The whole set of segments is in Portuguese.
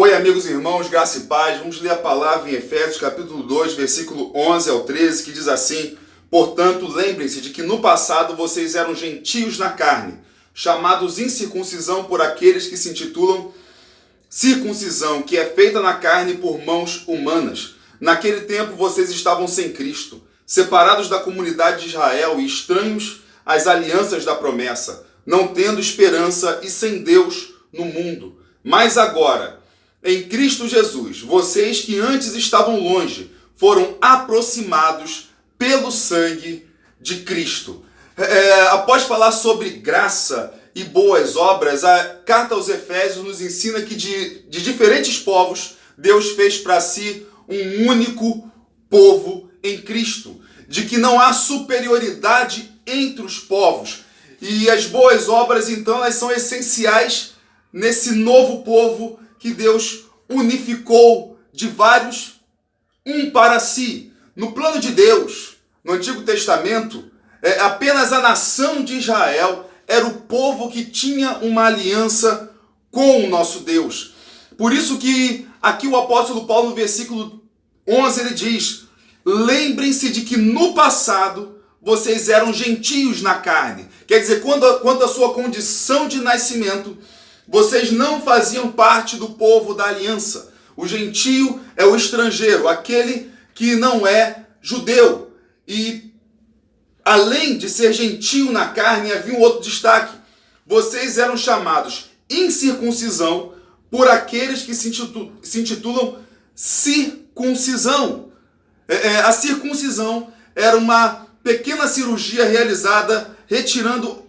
Oi, amigos e irmãos, graça e paz. Vamos ler a palavra em Efésios, capítulo 2, versículo 11 ao 13, que diz assim: Portanto, lembrem-se de que no passado vocês eram gentios na carne, chamados incircuncisão por aqueles que se intitulam circuncisão, que é feita na carne por mãos humanas. Naquele tempo vocês estavam sem Cristo, separados da comunidade de Israel e estranhos às alianças da promessa, não tendo esperança e sem Deus no mundo. Mas agora, em Cristo Jesus, vocês que antes estavam longe, foram aproximados pelo sangue de Cristo. Após falar sobre graça e boas obras, a carta aos Efésios nos ensina que de diferentes povos, Deus fez para si um único povo em Cristo. De que não há superioridade entre os povos. E as boas obras, então, elas são essenciais nesse novo povo que Deus unificou de vários, um para si. No plano de Deus, no Antigo Testamento, apenas a nação de Israel era o povo que tinha uma aliança com o nosso Deus. Por isso que aqui o apóstolo Paulo, no versículo 11, ele diz: lembrem-se de que no passado vocês eram gentios na carne. Quer dizer, quanto à sua condição de nascimento, vocês não faziam parte do povo da aliança. O gentio é o estrangeiro, aquele que não é judeu. E além de ser gentio na carne, havia um outro destaque. Vocês eram chamados incircuncisão por aqueles que se intitulam circuncisão. A circuncisão era uma pequena cirurgia realizada retirando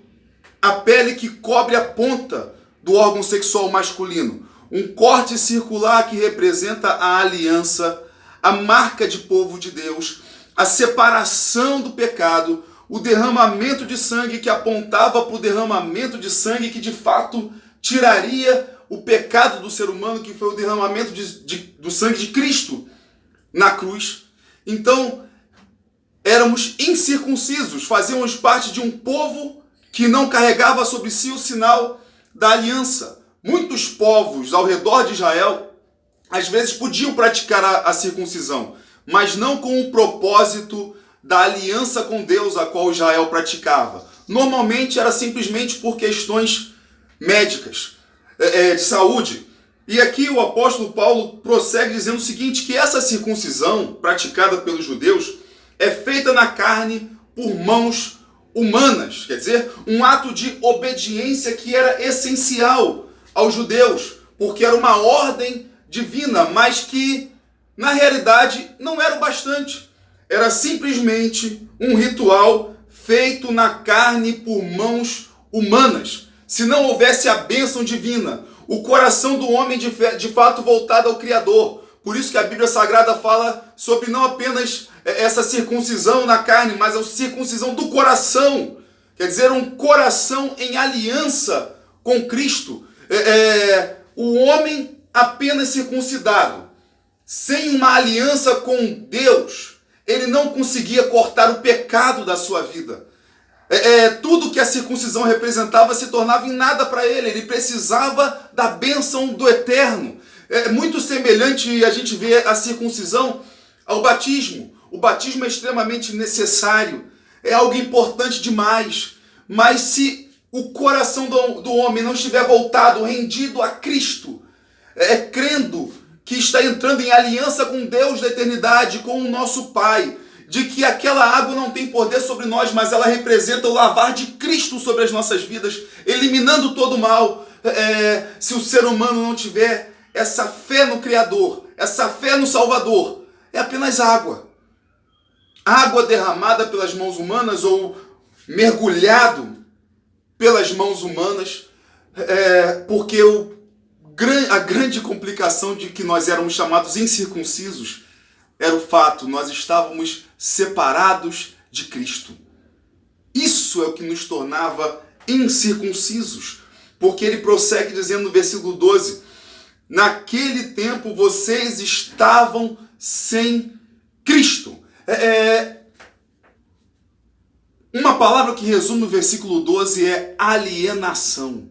a pele que cobre a ponta do órgão sexual masculino. Um corte circular que representa a aliança, a marca de povo de Deus, a separação do pecado, o derramamento de sangue que apontava para o derramamento de sangue que de fato tiraria o pecado do ser humano, que foi o derramamento do sangue de Cristo na cruz. Então, éramos incircuncisos, fazíamos parte de um povo que não carregava sobre si o sinal da aliança. Muitos povos ao redor de Israel, às vezes podiam praticar a circuncisão, mas não com o propósito da aliança com Deus a qual Israel praticava. Normalmente era simplesmente por questões médicas, de saúde. E aqui o apóstolo Paulo prossegue dizendo o seguinte, que essa circuncisão praticada pelos judeus é feita na carne por mãos humanas, quer dizer, um ato de obediência que era essencial aos judeus, porque era uma ordem divina, mas que na realidade não era o bastante. Era simplesmente um ritual feito na carne por mãos humanas. Se não houvesse a bênção divina, o coração do homem de fato voltado ao Criador. Por isso que a Bíblia Sagrada fala sobre não apenas essa circuncisão na carne, mas a circuncisão do coração. Quer dizer, um coração em aliança com Cristo. O homem apenas circuncidado, sem uma aliança com Deus, ele não conseguia cortar o pecado da sua vida. Tudo que a circuncisão representava se tornava em nada para ele. Ele precisava da bênção do eterno. É muito semelhante a gente vê a circuncisão ao batismo. O batismo é extremamente necessário, é algo importante demais. Mas se o coração do homem não estiver voltado, rendido a Cristo, crendo que está entrando em aliança com Deus da eternidade, com o nosso Pai, de que aquela água não tem poder sobre nós, mas ela representa o lavar de Cristo sobre as nossas vidas, eliminando todo o mal. Se o ser humano não tiver essa fé no Criador, essa fé no Salvador, é apenas água. Água derramada pelas mãos humanas ou mergulhado pelas mãos humanas, porque a grande complicação de que nós éramos chamados incircuncisos era o fato, nós estávamos separados de Cristo. Isso é o que nos tornava incircuncisos, porque ele prossegue dizendo no versículo 12, naquele tempo vocês estavam sem Cristo. Uma palavra que resume o versículo 12 é alienação.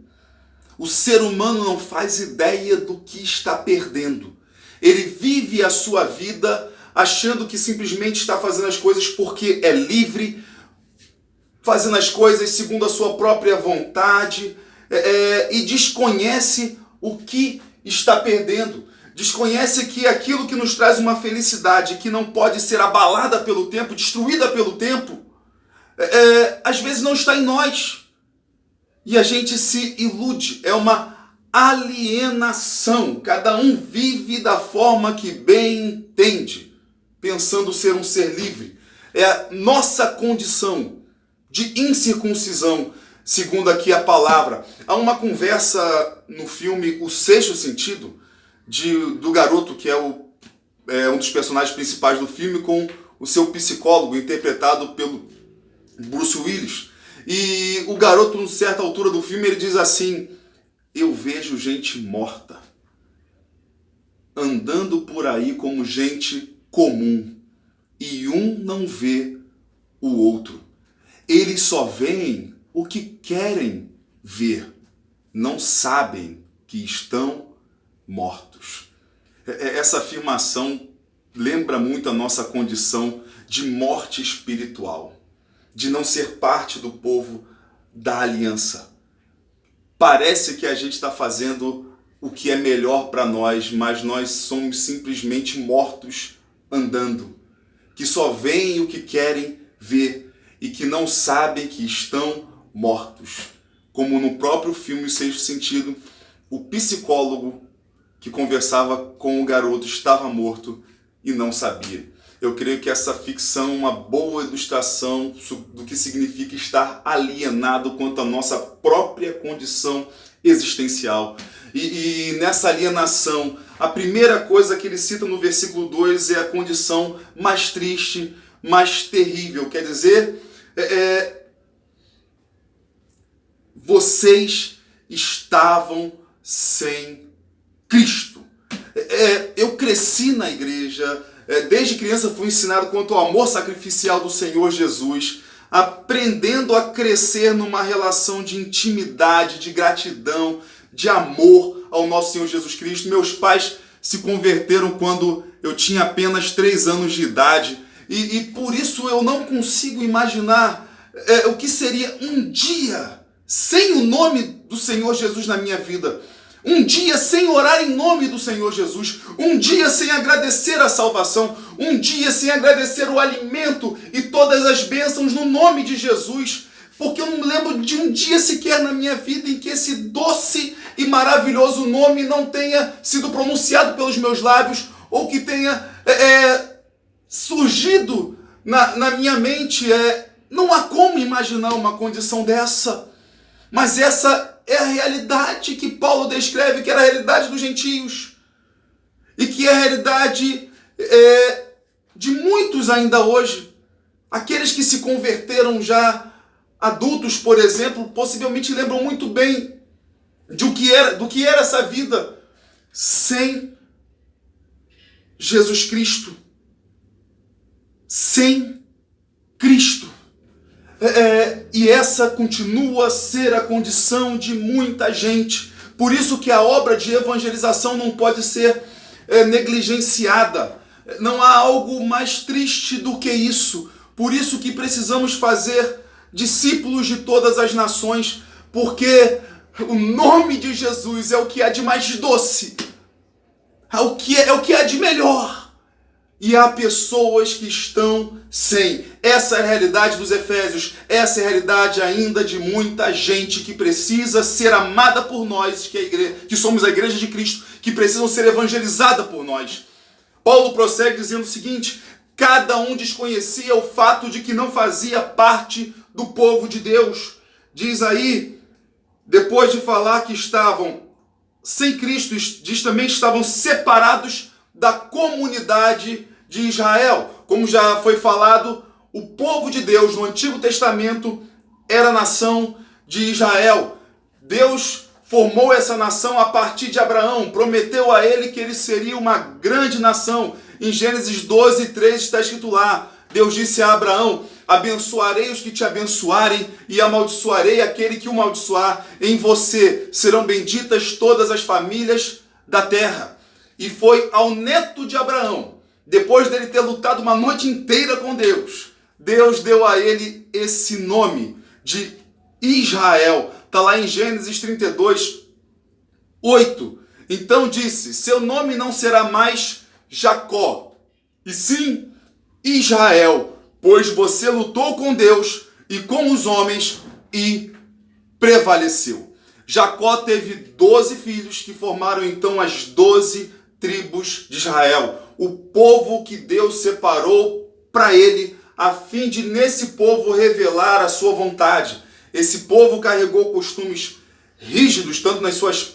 O ser humano não faz ideia do que está perdendo. Ele vive a sua vida achando que simplesmente está fazendo as coisas porque é livre, fazendo as coisas segundo a sua própria vontade, e desconhece o que está perdendo. Desconhece que aquilo que nos traz uma felicidade que não pode ser abalada pelo tempo, destruída pelo tempo, às vezes não está em nós. E a gente se ilude. É uma alienação. Cada um vive da forma que bem entende, pensando ser um ser livre. É a nossa condição de incircuncisão, segundo aqui a palavra. Há uma conversa no filme O Sexto Sentido, do garoto que é um dos personagens principais do filme, com o seu psicólogo, interpretado pelo Bruce Willis. E o garoto, em certa altura do filme, ele diz assim: eu vejo gente morta andando por aí como gente comum, e um não vê o outro. Eles só veem o que querem ver, não sabem que estão mortos. Essa afirmação lembra muito a nossa condição de morte espiritual, de não ser parte do povo da aliança. Parece que a gente está fazendo o que é melhor para nós, mas nós somos simplesmente mortos andando, que só veem o que querem ver e que não sabem que estão mortos. Como no próprio filme O Sexto Sentido, o psicólogo que conversava com o garoto estava morto e não sabia. Eu creio que essa ficção é uma boa ilustração do que significa estar alienado quanto à nossa própria condição existencial. E nessa alienação, a primeira coisa que ele cita no versículo 2 é a condição mais triste, mais terrível. Quer dizer, vocês estavam sem Cristo. Eu cresci na igreja, desde criança fui ensinado quanto ao amor sacrificial do Senhor Jesus, aprendendo a crescer numa relação de intimidade, de gratidão, de amor ao nosso Senhor Jesus Cristo. Meus pais se converteram quando eu tinha apenas 3 anos de idade, e por isso eu não consigo imaginar o que seria um dia sem o nome do Senhor Jesus na minha vida. Um dia sem orar em nome do Senhor Jesus, um dia sem agradecer a salvação, um dia sem agradecer o alimento e todas as bênçãos no nome de Jesus, porque eu não me lembro de um dia sequer na minha vida em que esse doce e maravilhoso nome não tenha sido pronunciado pelos meus lábios, ou que tenha surgido na minha mente. Não há como imaginar uma condição dessa, mas essa é a realidade que Paulo descreve, que era a realidade dos gentios. E que é a realidade de muitos ainda hoje. Aqueles que se converteram já adultos, por exemplo, possivelmente lembram muito bem do que era essa vida sem Jesus Cristo. Sem Cristo. E essa continua a ser a condição de muita gente. Por isso que a obra de evangelização não pode ser negligenciada. Não há algo mais triste do que isso. Por isso que precisamos fazer discípulos de todas as nações, porque o nome de Jesus é o que há de mais doce, é o que há de melhor. E há pessoas que estão sem. Essa é a realidade dos Efésios. Essa é a realidade ainda de muita gente que precisa ser amada por nós, que somos a igreja de Cristo, que precisam ser evangelizada por nós. Paulo prossegue dizendo o seguinte: cada um desconhecia o fato de que não fazia parte do povo de Deus. Diz aí, depois de falar que estavam sem Cristo, diz também que estavam separados da comunidade de Israel. Como já foi falado, o povo de Deus no Antigo Testamento era a nação de Israel. Deus formou essa nação a partir de Abraão, prometeu a ele que ele seria uma grande nação. Em Gênesis 12:3 está escrito lá, Deus disse a Abraão: abençoarei os que te abençoarem e amaldiçoarei aquele que o amaldiçoar. Em você serão benditas todas as famílias da terra. E foi ao neto de Abraão, depois dele ter lutado uma noite inteira com Deus, Deus deu a ele esse nome de Israel. Está lá em Gênesis 32, 8. Então disse: seu nome não será mais Jacó, e sim Israel, pois você lutou com Deus e com os homens e prevaleceu. Jacó teve 12 filhos que formaram então as 12 tribos de Israel, o povo que Deus separou para ele, a fim de nesse povo revelar a sua vontade. Esse povo carregou costumes rígidos, tanto nas suas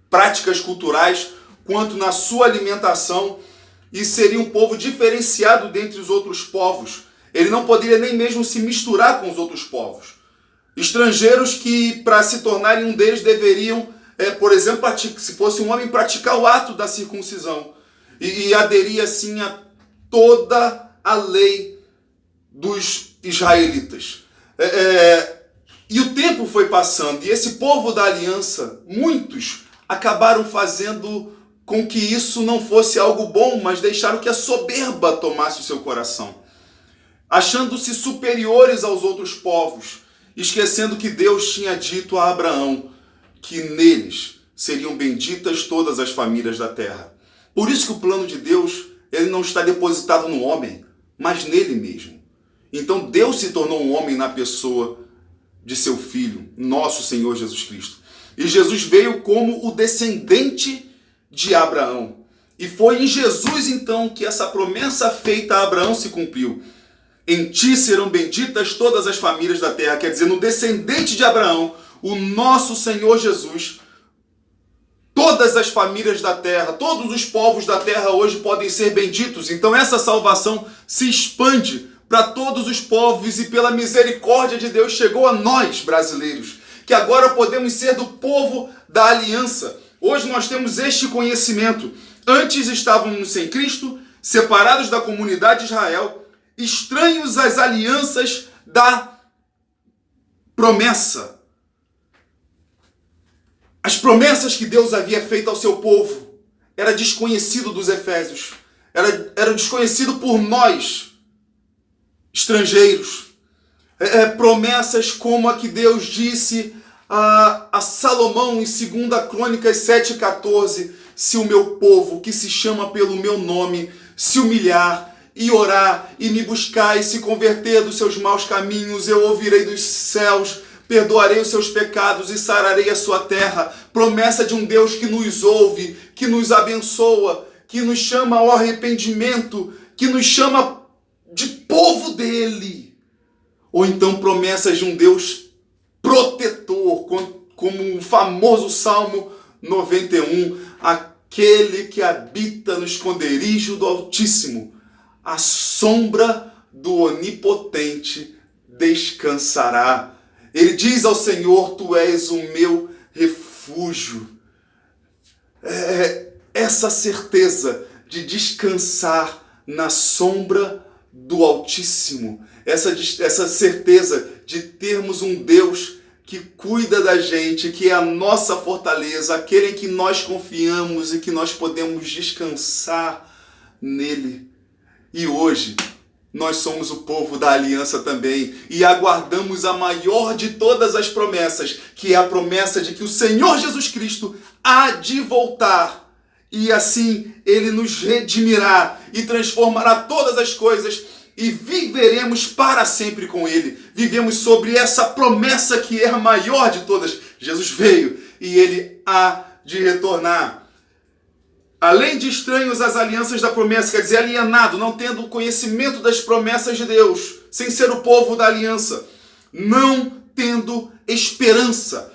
práticas culturais, quanto na sua alimentação, e seria um povo diferenciado dentre os outros povos. Ele não poderia nem mesmo se misturar com os outros povos. Estrangeiros que, para se tornarem um deles, deveriam, por exemplo, se fosse um homem, praticar o ato da circuncisão e aderir assim a toda a lei dos israelitas. E o tempo foi passando, e esse povo da aliança, muitos acabaram fazendo com que isso não fosse algo bom, mas deixaram que a soberba tomasse o seu coração, achando-se superiores aos outros povos, esquecendo que Deus tinha dito a Abraão que neles seriam benditas todas as famílias da terra. Por isso que o plano de Deus, ele não está depositado no homem, mas nele mesmo. Então Deus se tornou um homem na pessoa de seu Filho, nosso Senhor Jesus Cristo. E Jesus veio como o descendente de Abraão. E foi em Jesus, então, que essa promessa feita a Abraão se cumpriu. Em ti serão benditas todas as famílias da terra. Quer dizer, no descendente de Abraão, o nosso Senhor Jesus, todas as famílias da terra, todos os povos da terra hoje podem ser benditos. Então essa salvação se expande para todos os povos e pela misericórdia de Deus chegou a nós, brasileiros, que agora podemos ser do povo da aliança. Hoje nós temos este conhecimento. Antes estávamos sem Cristo, separados da comunidade de Israel, estranhos às alianças da promessa. As promessas que Deus havia feito ao seu povo era desconhecido dos efésios, era desconhecido por nós, estrangeiros. Promessas como a que Deus disse a Salomão em 2 Crônicas 7,14: se o meu povo, que se chama pelo meu nome, se humilhar e orar e me buscar e se converter dos seus maus caminhos, eu ouvirei dos céus, perdoarei os seus pecados e sararei a sua terra. Promessa de um Deus que nos ouve, que nos abençoa, que nos chama ao arrependimento, que nos chama de povo dele. Ou então promessas de um Deus protetor, como o famoso Salmo 91, aquele que habita no esconderijo do Altíssimo, à sombra do Onipotente descansará. Ele diz ao Senhor: tu és o meu refúgio. Essa certeza de descansar na sombra do Altíssimo, essa certeza de termos um Deus que cuida da gente, que é a nossa fortaleza, aquele em que nós confiamos e que nós podemos descansar nele. E hoje nós somos o povo da aliança também e aguardamos a maior de todas as promessas, que é a promessa de que o Senhor Jesus Cristo há de voltar e assim ele nos redimirá e transformará todas as coisas e viveremos para sempre com ele. Vivemos sobre essa promessa que é a maior de todas. Jesus veio e ele há de retornar. Além de estranhos às alianças da promessa, quer dizer, alienado, não tendo conhecimento das promessas de Deus, sem ser o povo da aliança, não tendo esperança.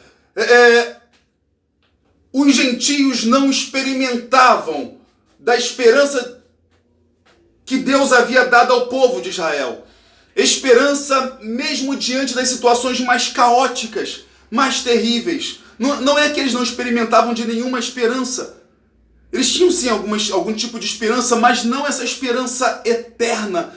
Os gentios não experimentavam da esperança que Deus havia dado ao povo de Israel. Esperança mesmo diante das situações mais caóticas, mais terríveis. Não é que eles não experimentavam de nenhuma esperança. Eles tinham sim algum tipo de esperança, mas não essa esperança eterna.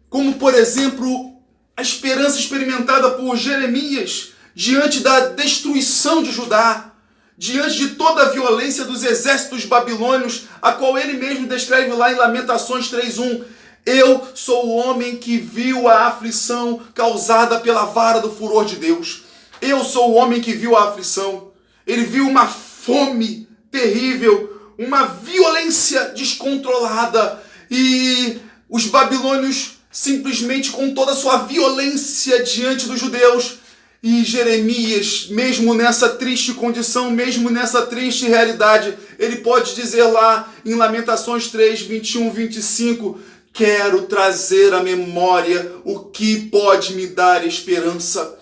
como, por exemplo, a esperança experimentada por Jeremias diante da destruição de Judá, diante de toda a violência dos exércitos babilônios, a qual ele mesmo descreve lá em Lamentações 3:1. Eu sou o homem que viu a aflição causada pela vara do furor de Deus. Eu sou o homem que viu a aflição. Ele viu uma fome terrível, uma violência descontrolada, e os babilônios simplesmente com toda a sua violência diante dos judeus. E Jeremias, mesmo nessa triste condição, mesmo nessa triste realidade, ele pode dizer lá em Lamentações 3, 21, 25, quero trazer à memória o que pode me dar esperança.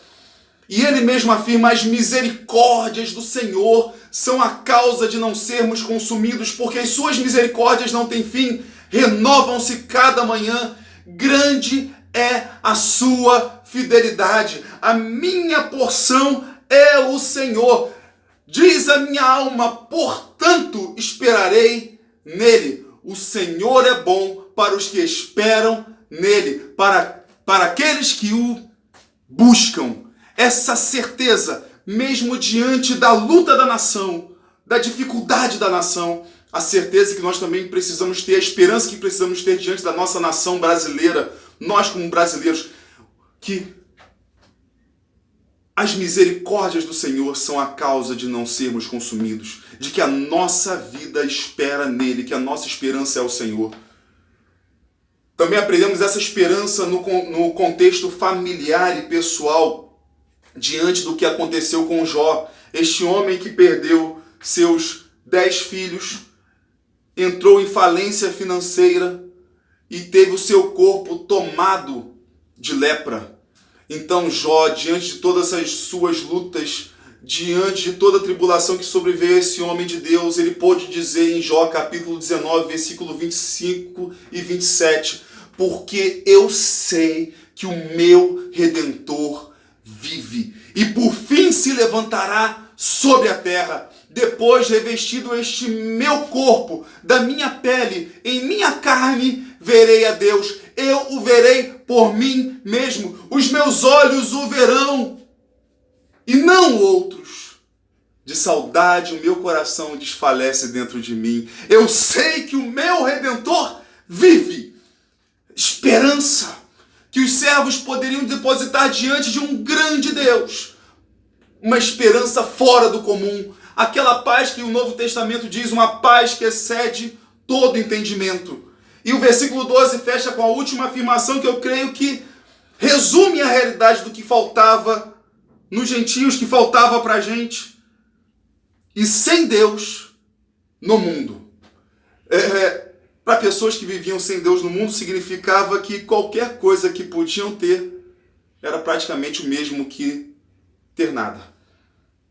E ele mesmo afirma, as misericórdias do Senhor são a causa de não sermos consumidos, porque as suas misericórdias não têm fim, renovam-se cada manhã, grande é a sua fidelidade. A minha porção é o Senhor. Diz a minha alma, portanto esperarei nele. O Senhor é bom para os que esperam nele, para aqueles que o buscam. Essa certeza, mesmo diante da luta da nação, da dificuldade da nação, a certeza que nós também precisamos ter, a esperança que precisamos ter diante da nossa nação brasileira, nós como brasileiros, que as misericórdias do Senhor são a causa de não sermos consumidos, de que a nossa vida espera nele, que a nossa esperança é o Senhor. Também aprendemos essa esperança no contexto familiar e pessoal, diante do que aconteceu com Jó, este homem que perdeu seus 10 filhos, entrou em falência financeira e teve o seu corpo tomado de lepra. Então Jó, diante de todas as suas lutas, diante de toda a tribulação que sobreveio a esse homem de Deus, ele pôde dizer em Jó capítulo 19, versículo 25 e 27, porque eu sei que o meu Redentor vive, e por fim se levantará sobre a terra. Depois revestido este meu corpo da minha pele, em minha carne verei a Deus. Eu o verei por mim mesmo. Os meus olhos o verão e não outros. De saudade o meu coração desfalece dentro de mim. Eu sei que o meu Redentor vive. Esperança que os servos poderiam depositar diante de um grande Deus. Uma esperança fora do comum. Aquela paz que o Novo Testamento diz, uma paz que excede todo entendimento. E o versículo 12 fecha com a última afirmação que eu creio que resume a realidade do que faltava nos gentios, que faltava para a gente. E sem Deus no mundo. Para pessoas que viviam sem Deus no mundo, significava que qualquer coisa que podiam ter era praticamente o mesmo que ter nada.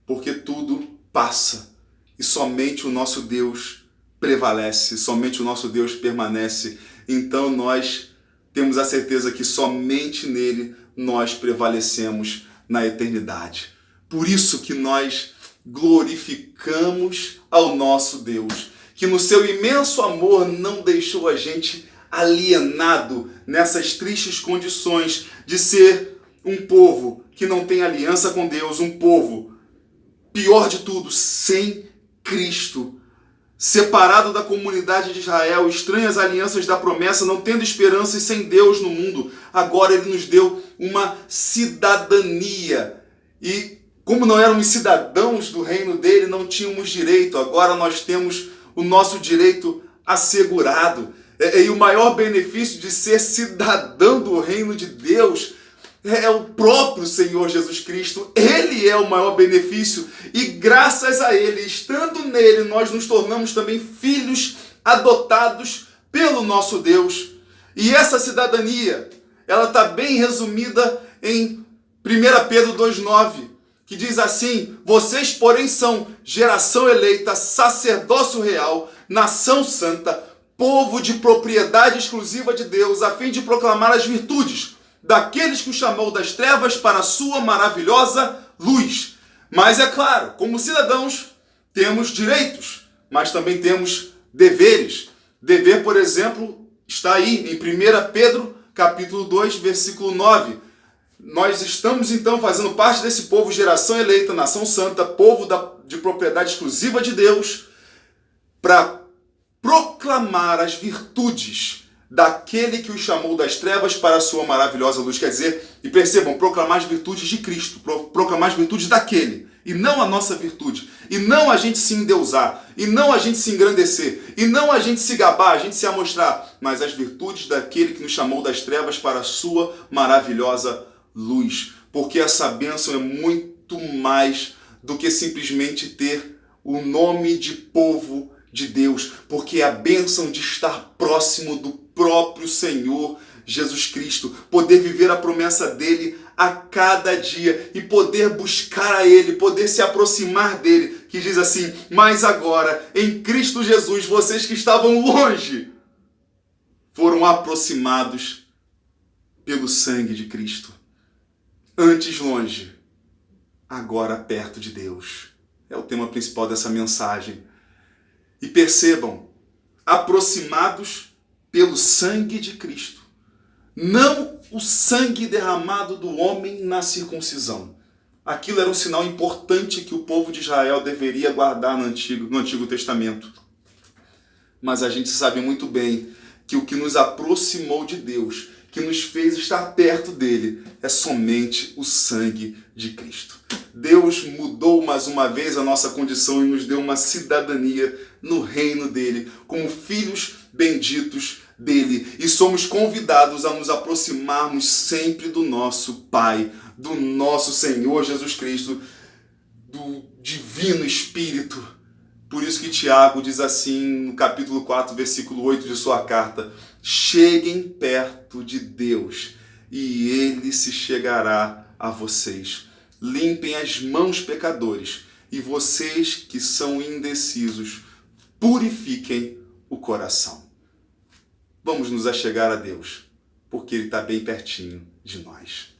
Porque tudo passa e somente o nosso Deus prevalece, somente o nosso Deus permanece. Então nós temos a certeza que somente nele nós prevalecemos na eternidade. Por isso que nós glorificamos ao nosso Deus, que no seu imenso amor não deixou a gente alienado nessas tristes condições de ser um povo que não tem aliança com Deus, um povo, pior de tudo, sem Cristo, separado da comunidade de Israel, estranho às alianças da promessa, não tendo esperança e sem Deus no mundo. Agora ele nos deu uma cidadania. E como não éramos cidadãos do reino dele, não tínhamos direito. Agora nós temos o nosso direito assegurado. E o maior benefício de ser cidadão do reino de Deus é o próprio Senhor Jesus Cristo. Ele é o maior benefício e graças a Ele, estando nele, nós nos tornamos também filhos adotados pelo nosso Deus. E essa cidadania, ela está bem resumida em 1 Pedro 2,9, que diz assim: vocês, porém, são geração eleita, sacerdócio real, nação santa, povo de propriedade exclusiva de Deus, a fim de proclamar as virtudes daqueles que o chamou das trevas para a sua maravilhosa luz. Mas é claro, como cidadãos, temos direitos, mas também temos deveres. Dever, por exemplo, está aí em 1 Pedro, capítulo 2, versículo 9. Nós estamos então fazendo parte desse povo, geração eleita, nação santa, povo de propriedade exclusiva de Deus, para proclamar as virtudes daquele que os chamou das trevas para a sua maravilhosa luz. Quer dizer, e percebam, proclamar as virtudes de Cristo, proclamar as virtudes daquele, e não a nossa virtude, e não a gente se endeusar, e não a gente se engrandecer, e não a gente se gabar, a gente se amostrar, mas as virtudes daquele que nos chamou das trevas para a sua maravilhosa luz. Porque essa bênção é muito mais do que simplesmente ter o nome de povo de Deus, porque é a bênção de estar próximo do próprio Senhor Jesus Cristo, poder viver a promessa dele a cada dia e poder buscar a ele, poder se aproximar dele, que diz assim: mas agora, em Cristo Jesus, vocês que estavam longe, foram aproximados pelo sangue de Cristo. Antes longe, agora perto de Deus. É o tema principal dessa mensagem. E percebam, aproximados pelo sangue de Cristo. Não o sangue derramado do homem na circuncisão. Aquilo era um sinal importante que o povo de Israel deveria guardar no Antigo Testamento. Mas a gente sabe muito bem que o que nos aproximou de Deus, que nos fez estar perto dele, é somente o sangue de Cristo. Deus mudou mais uma vez a nossa condição e nos deu uma cidadania no reino dele, como filhos benditos dele. E somos convidados a nos aproximarmos sempre do nosso Pai, do nosso Senhor Jesus Cristo, do Divino Espírito. Por isso que Tiago diz assim no capítulo 4, versículo 8 de sua carta: cheguem perto de Deus e ele se chegará a vocês. Limpem as mãos, pecadores, e vocês que são indecisos, purifiquem o coração. Vamos nos achegar a Deus, porque ele está bem pertinho de nós.